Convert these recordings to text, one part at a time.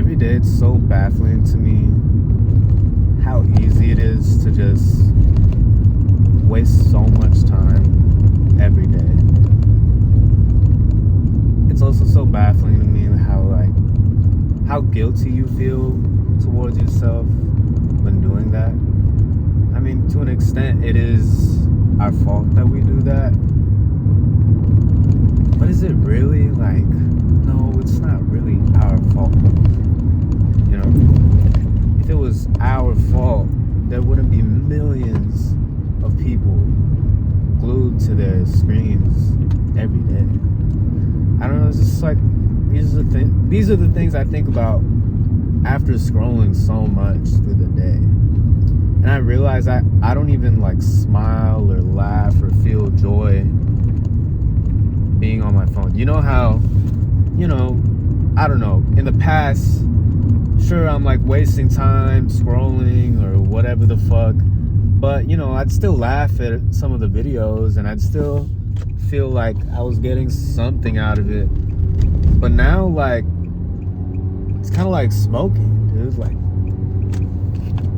every day it's so baffling to me how easy it is to just waste so much time every day. It's also so baffling to me how guilty you feel towards yourself when doing that. I mean, to an extent, it is our fault that we do that. But is it really? No, it's not really our fault. You know, if it was our fault, there wouldn't be millions of people glued to their screens every day. I don't know, it's just these are the things I think about after scrolling so much through the day. And I realize I don't even smile or laugh or feel joy being on my phone. You know how, I don't know, in the past, sure, I'm wasting time scrolling or whatever the fuck, but I'd still laugh at some of the videos and I'd still feel like I was getting something out of it. But now, it's kind of like smoking, dude.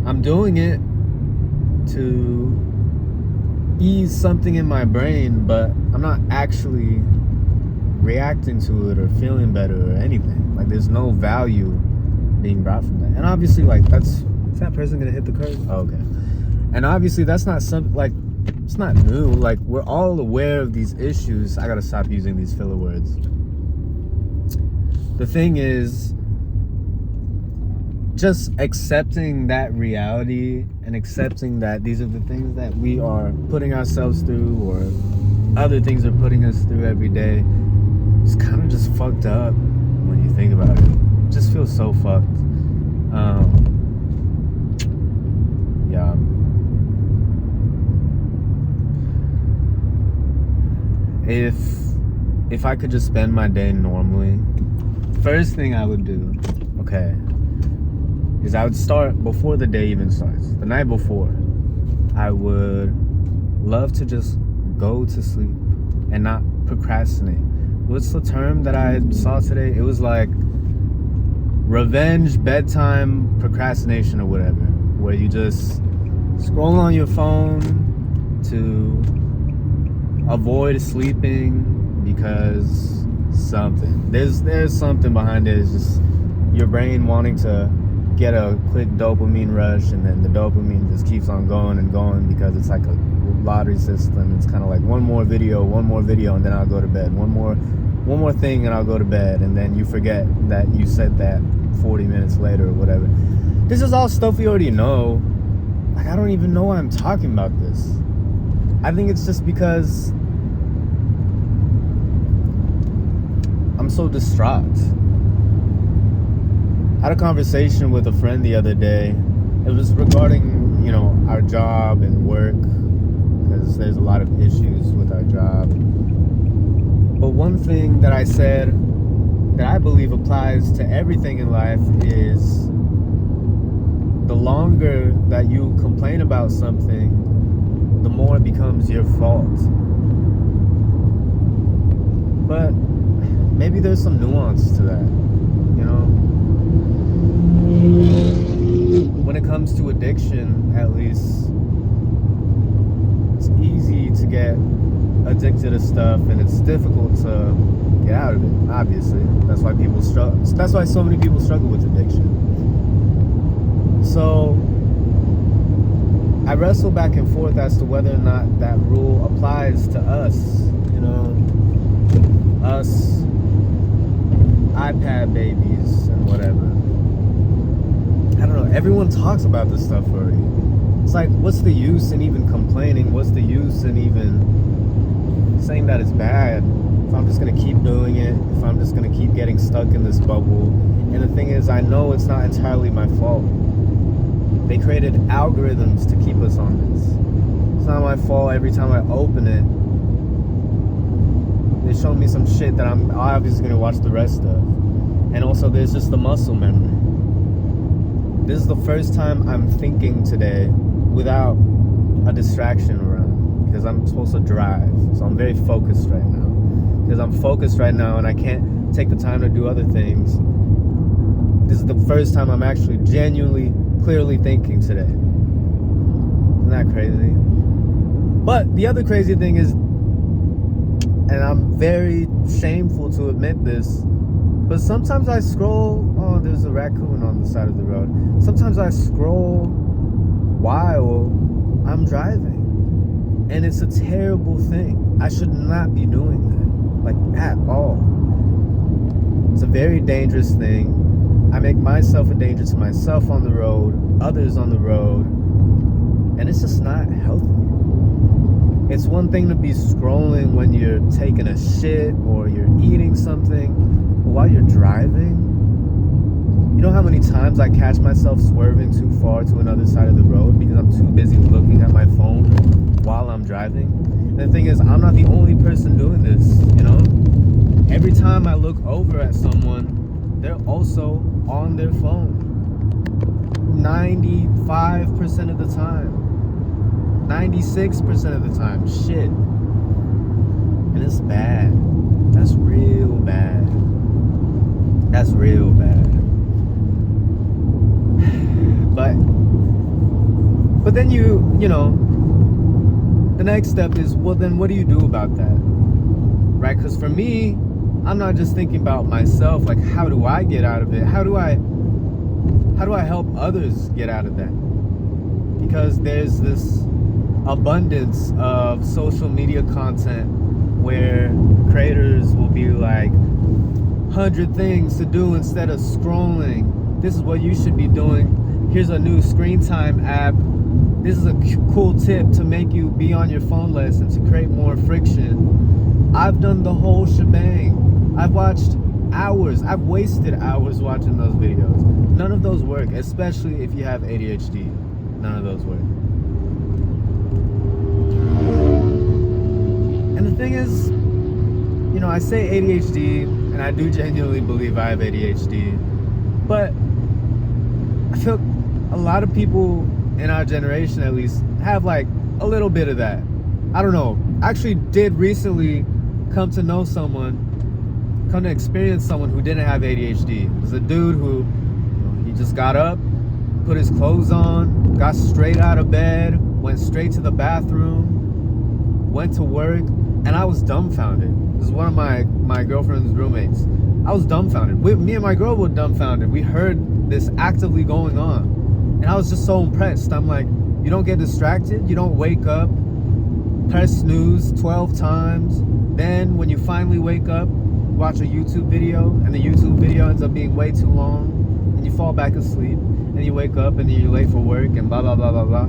I'm doing it to ease something in my brain, but I'm not actually reacting to it or feeling better or anything. There's no value being brought from that. And obviously, is that person gonna hit the curb? Oh, okay. And obviously, that's not it's not new. We're all aware of these issues. I gotta stop using these filler words. The thing is, just accepting that reality and accepting that these are the things that we are putting ourselves through or other things are putting us through every day. It's kind of just fucked up when you think about it. It just feels so fucked. Yeah. If I could just spend my day normally, first thing I would do, is I would start before the day even starts. The night before, I would love to just go to sleep and not procrastinate. What's the term that I saw today? It was revenge bedtime procrastination or whatever, where you just scroll on your phone to avoid sleeping because something. There's something behind it. It's just your brain wanting to get a quick dopamine rush, and then the dopamine just keeps on going and going because it's like a lottery system. It's kind of like one more video, and then I'll go to bed. One more thing, and I'll go to bed, and then you forget that you said that 40 minutes later or whatever. This is all stuff we already know. I don't even know why I'm talking about this. I think it's just because I'm so distraught. I had a conversation with a friend the other day. It was regarding, our job and work, because there's a lot of issues with our job. But one thing that I said that I believe applies to everything in life is the longer that you complain about something, the more it becomes your fault. But maybe there's some nuance to that, When it comes to addiction, at least, it's easy to get addicted to stuff, and it's difficult to get out of it, obviously. That's why people struggle. That's why so many people struggle with addiction. So I wrestle back and forth as to whether or not that rule applies to us, us iPad babies and whatever. I don't know, everyone talks about this stuff already. It's what's the use in even complaining? What's the use in even saying that it's bad if I'm just gonna keep doing it, if I'm just gonna keep getting stuck in this bubble? And the thing is, I know it's not entirely my fault. They created algorithms to keep us on this. It's not my fault every time I open it. They show me some shit that I'm obviously gonna watch the rest of. And also there's just the muscle memory. This is the first time I'm thinking today without a distraction around, because I'm supposed to drive. So I'm very focused right now. Because I'm focused right now and I can't take the time to do other things. This is the first time I'm actually genuinely, clearly thinking today. Isn't that crazy? But the other crazy thing is, and I'm very shameful to admit this, but sometimes I scroll. Oh, there's a raccoon on the side of the road. Sometimes I scroll while I'm driving, and it's a terrible thing. I should not be doing that, like, at all. It's a very dangerous thing. I make myself a danger to myself on the road, others on the road, and it's just not healthy. It's one thing to be scrolling when you're taking a shit or you're eating something, but while you're driving, you know how many times I catch myself swerving too far to another side of the road because I'm too busy looking at my phone while I'm driving? And the thing is, I'm not the only person doing this, you know? Every time I look over at someone, they're also on their phone. 95% of the time. 96% of the time. Shit. And it's bad. That's real bad. That's real bad. But then you know, the next step is, well, then what do you do about that? Right? Because for me, I'm not just thinking about myself, like, how do I get out of it? How do I help others get out of that? Because there's this abundance of social media content where creators will be like, 100 things to do instead of scrolling. This is what you should be doing. Here's a new screen time app. This is a cool tip to make you be on your phone less and to create more friction. I've done the whole shebang. I've watched hours. I've wasted hours watching those videos. None of those work, especially if you have ADHD. None of those work. And the thing is, you know, I say ADHD, and I do genuinely believe I have ADHD, but I feel a lot of people in our generation, at least, have like a little bit of that. I don't know. I actually did recently come to experience someone who didn't have ADHD. It was a dude who, you know, he just got up, put his clothes on, got straight out of bed, went straight to the bathroom, went to work, and I was dumbfounded. This is one of my girlfriend's roommates. I was dumbfounded. Me and my girl were dumbfounded. We heard this actively going on, and I was just so impressed. I'm like, you don't get distracted, you don't wake up, press snooze 12 times, then when you finally wake up, watch a YouTube video, and the YouTube video ends up being way too long, and you fall back asleep, and you wake up, and then you're late for work, and blah, blah, blah, blah, blah.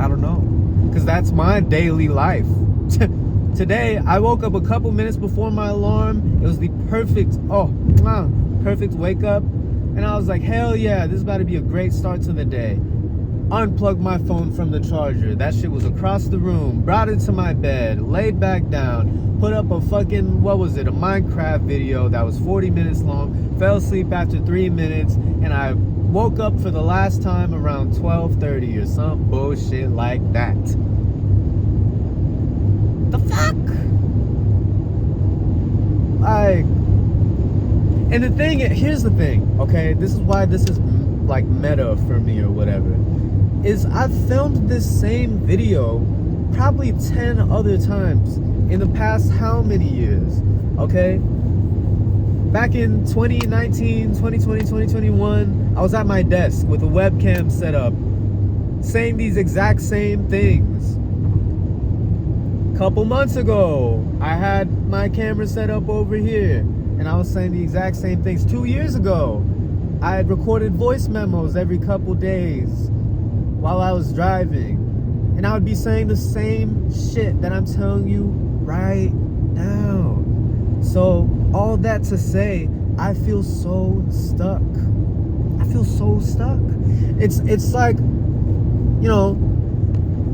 I don't know. Because that's my daily life. Today, I woke up a couple minutes before my alarm. It was the perfect wake up. And I was like, hell yeah, this is about to be a great start to the day. Unplugged my phone from the charger. That shit was across the room. Brought it to my bed. Laid back down. Put up a fucking, a Minecraft video that was 40 minutes long. Fell asleep after 3 minutes. And I woke up for the last time around 12:30 or some bullshit like that. The fuck? Like, and the thing, here's the thing, okay? This is why this is like meta for me or whatever. Is I've filmed this same video probably 10 other times in the past how many years, okay? Back in 2019, 2020, 2021, I was at my desk with a webcam set up, saying these exact same things. Couple months ago, I had my camera set up over here, and I was saying the exact same things. 2 years ago, I had recorded voice memos every couple days while I was driving, and I would be saying the same shit that I'm telling you right now. So all that to say, I feel so stuck. I feel so stuck. It's like, you know,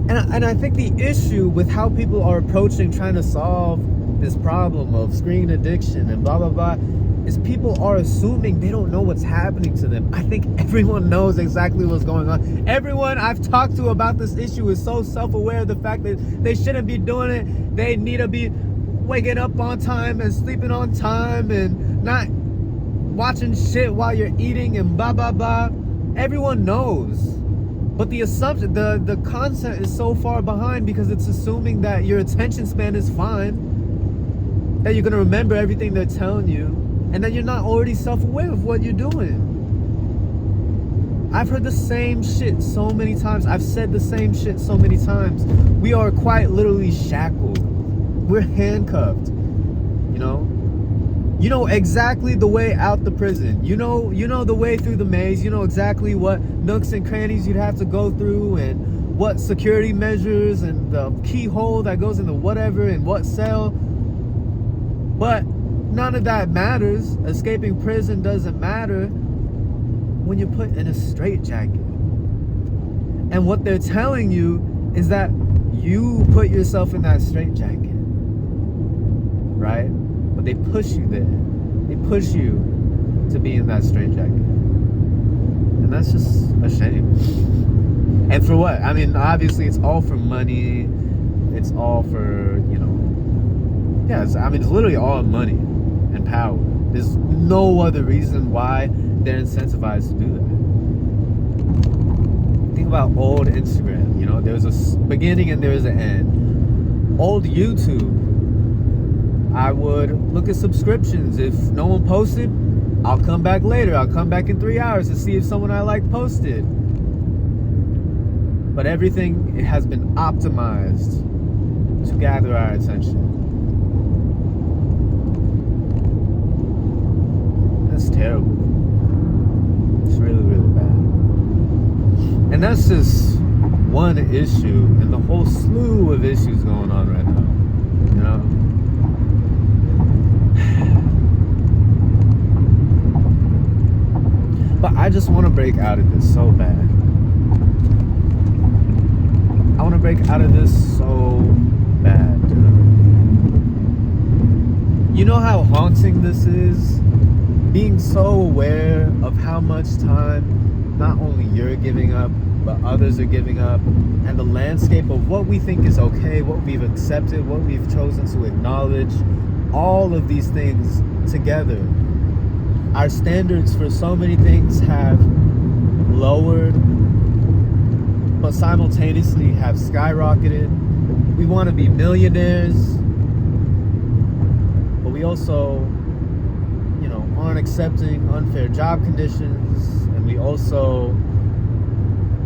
and I think the issue with how people are approaching trying to solve this problem of screen addiction and blah blah blah is people are assuming they don't know what's happening to them. I think everyone knows exactly what's going on. Everyone I've talked to about this issue is so self-aware of the fact that they shouldn't be doing it. They need to be waking up on time and sleeping on time and not watching shit while you're eating and blah blah blah. Everyone knows. But the assumption, the concept is so far behind because it's assuming that your attention span is fine, that you're gonna remember everything they're telling you, and that you're not already self-aware of what you're doing. I've heard the same shit so many times. I've said the same shit so many times. We are quite literally shackled. We're handcuffed. You know exactly the way out the prison. You know the way through the maze. You know exactly what nooks and crannies you'd have to go through, and what security measures, and the keyhole that goes into whatever, and what cell. But none of that matters. Escaping prison doesn't matter when you're put in a straitjacket. And what they're telling you is that you put yourself in that straitjacket, right? But they push you there. They push you to be in that straitjacket. And that's just a shame. And for what? I mean, obviously it's all for money. It's all for, it's literally all money and power. There's no other reason why they're incentivized to do that. Think about old Instagram. There was a beginning and there was an end. Old YouTube, I would look at subscriptions. If no one posted, I'll come back later. I'll come back in 3 hours to see if someone I like posted. But everything, it has been optimized to gather our attention. That's terrible. It's really, really bad. And that's just one issue in the whole slew of issues going on right now. But I just want to break out of this so bad. I want to break out of this so bad, dude. You know how haunting this is? Being so aware of how much time not only you're giving up, but others are giving up, and the landscape of what we think is okay, what we've accepted, what we've chosen to acknowledge, all of these things together. Our standards for so many things have lowered, but simultaneously have skyrocketed. We want to be millionaires, but we also, aren't accepting unfair job conditions, and we also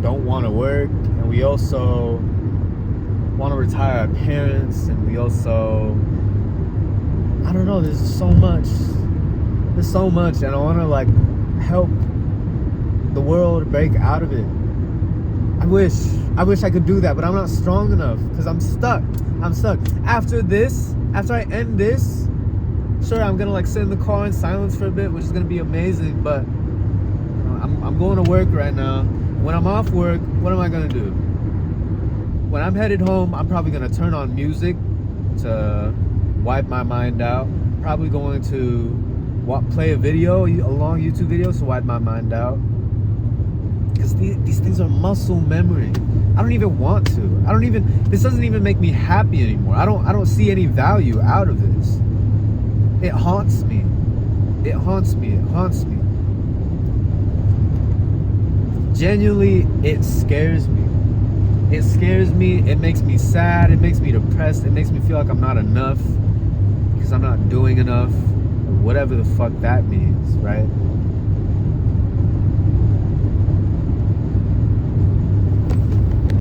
don't want to work, and we also want to retire our parents, and we also, I don't know, there's so much, and I want to help the world break out of it. I wish I could do that, but I'm not strong enough because I'm stuck. After I end this, sure, I'm gonna sit in the car in silence for a bit, which is gonna be amazing, but I'm going to work right now. When I'm off work, what am I gonna do? When I'm headed home, I'm probably gonna turn on music to wipe my mind out. Probably going to play a long YouTube video to wipe my mind out. Because these things are muscle memory. I don't even want to. This doesn't even make me happy anymore. I don't see any value out of this. It haunts me. Genuinely, it scares me. It makes me sad. It makes me depressed. It makes me feel like I'm not enough because I'm not doing enough, or whatever the fuck that means, right?